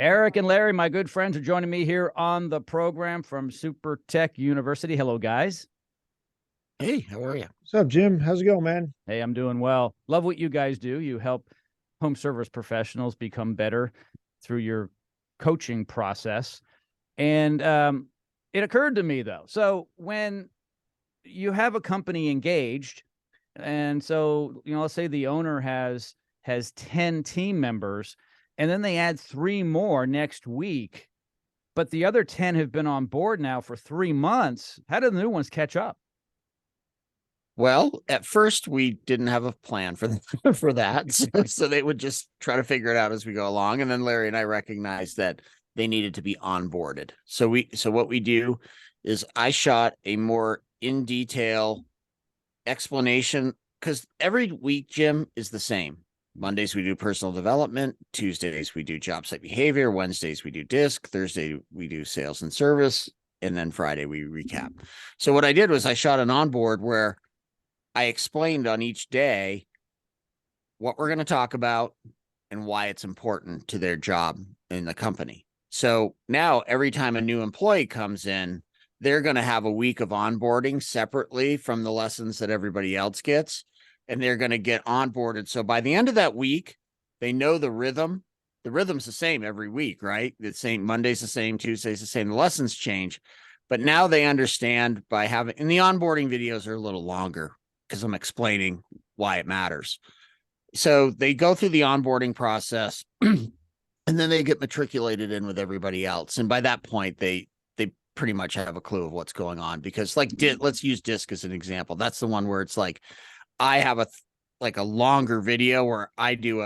Eric and Larry, my good friends, are joining me here on the program from Super Tech University. Hello, guys. Hey, how are you? What's up, Jim? How's it going, man? Hey, I'm doing well. Love what you guys do. You help home service professionals become better through your coaching process. And it occurred to me, though. So when you have a company engaged, and so, let's say the owner has 10 team members, and then they add 3 more next week, but the other 10 have been on board now for 3 months. How do the new ones catch up? Well, at first we didn't have a plan for for that, so they would just try to figure it out as we go along. And then Larry and I recognized that they needed to be onboarded. So what we do is I shot a more in detail explanation, because every week, Jim, is the same. Mondays we do personal development, Tuesdays we do job site behavior, Wednesdays we do DISC, Thursday we do sales and service, and then Friday we recap. So what I did was I shot an onboard where I explained on each day what we're going to talk about and why it's important to their job in the company. So now every time a new employee comes in, they're going to have a week of onboarding separately from the lessons that everybody else gets, and they're going to get onboarded. So by the end of that week, they know the rhythm. The rhythm's the same every week, right? The same, Monday's the same, Tuesday's the same. The lessons change, but now they understand by having, and the onboarding videos are a little longer because I'm explaining why it matters. So they go through the onboarding process and then they get matriculated in with everybody else. And by that point, they pretty much have a clue of what's going on, because let's use DISC as an example. That's the one where it's like, I have a longer video where I do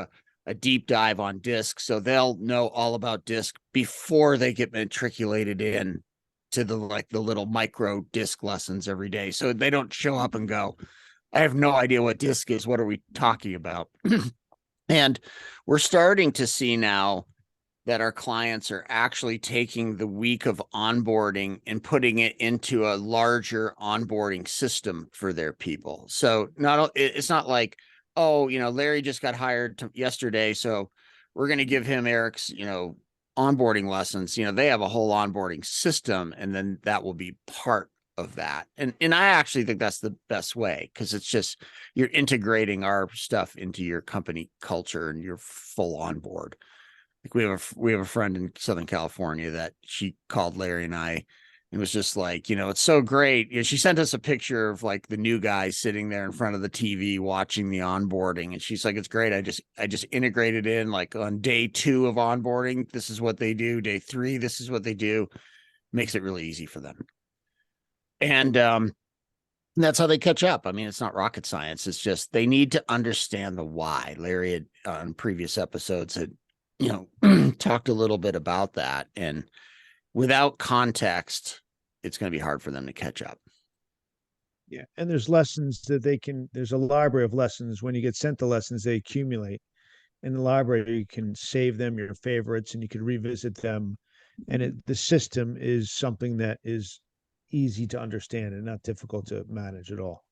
a deep dive on DISC. So they'll know all about DISC before they get matriculated in to the little micro DISC lessons every day. So they don't show up and go, I have no idea what DISC is. What are we talking about? And we're starting to see now that our clients are actually taking the week of onboarding and putting it into a larger onboarding system for their people. So it's not like, oh, Larry just got hired yesterday, so we're going to give him Eric's, onboarding lessons. They have a whole onboarding system, and then that will be part of that. And I actually think that's the best way, because it's just, you're integrating our stuff into your company culture and you're full on board. Like we have a friend in Southern California that she called Larry and I and was just like, it's so great. She sent us a picture of like the new guy sitting there in front of the TV watching the onboarding. And she's like, it's great. I just integrated in, like, on day 2 of onboarding, this is what they do. Day 3, this is what they do. Makes it really easy for them. And that's how they catch up. I mean, it's not rocket science. It's just they need to understand the why. Larry had on previous episodes had talked a little bit about that, and without context, it's going to be hard for them to catch up. Yeah. And there's lessons that there's a library of lessons. When you get sent the lessons, they accumulate in the library. You can save them, your favorites, and you can revisit them. And the system is something that is easy to understand and not difficult to manage at all.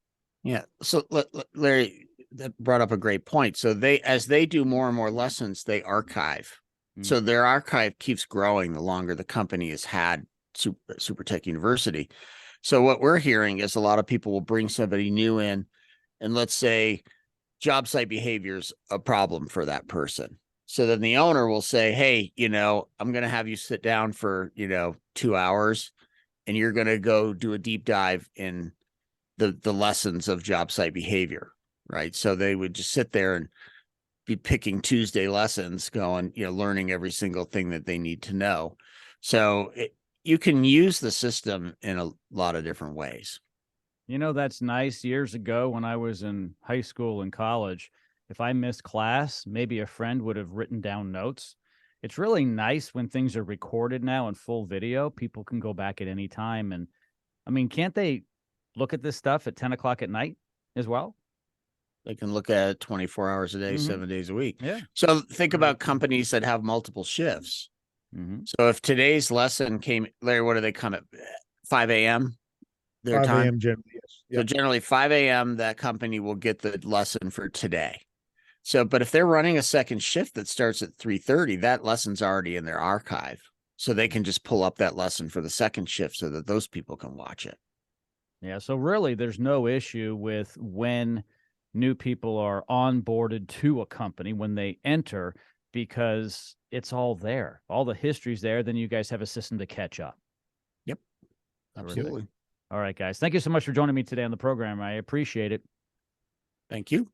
Yeah. So Larry, that brought up a great point. So as they do more and more lessons, they archive. So their archive keeps growing the longer the company has had Super Tech University. So what we're hearing is a lot of people will bring somebody new in, and let's say job site behavior is a problem for that person. So then the owner will say, hey, I'm going to have you sit down for, 2 hours, and you're going to go do a deep dive in the lessons of job site behavior, right? So they would just sit there and be picking Tuesday lessons, going, learning every single thing that they need to know. So you can use the system in a lot of different ways. That's nice. Years ago, when I was in high school and college, if I missed class, maybe a friend would have written down notes. It's really nice when things are recorded now in full video. People can go back at any time. And I mean, can't they look at this stuff at 10 o'clock at night as well? They can look at it 24 hours a day, 7 days a week. Yeah. So think about companies that have multiple shifts. So if today's lesson came, Larry, what do they come at 5 a.m.? Their 5 time? a.m. generally, yes. So generally 5 a.m., that company will get the lesson for today. So, but if they're running a second shift that starts at 3:30, that lesson's already in their archive. So they can just pull up that lesson for the second shift so that those people can watch it. Yeah. So really, there's no issue with when new people are onboarded to a company when they enter, because it's all there. All the history's there. Then you guys have a system to catch up. Yep. Terrific. Absolutely. All right, guys. Thank you so much for joining me today on the program. I appreciate it. Thank you.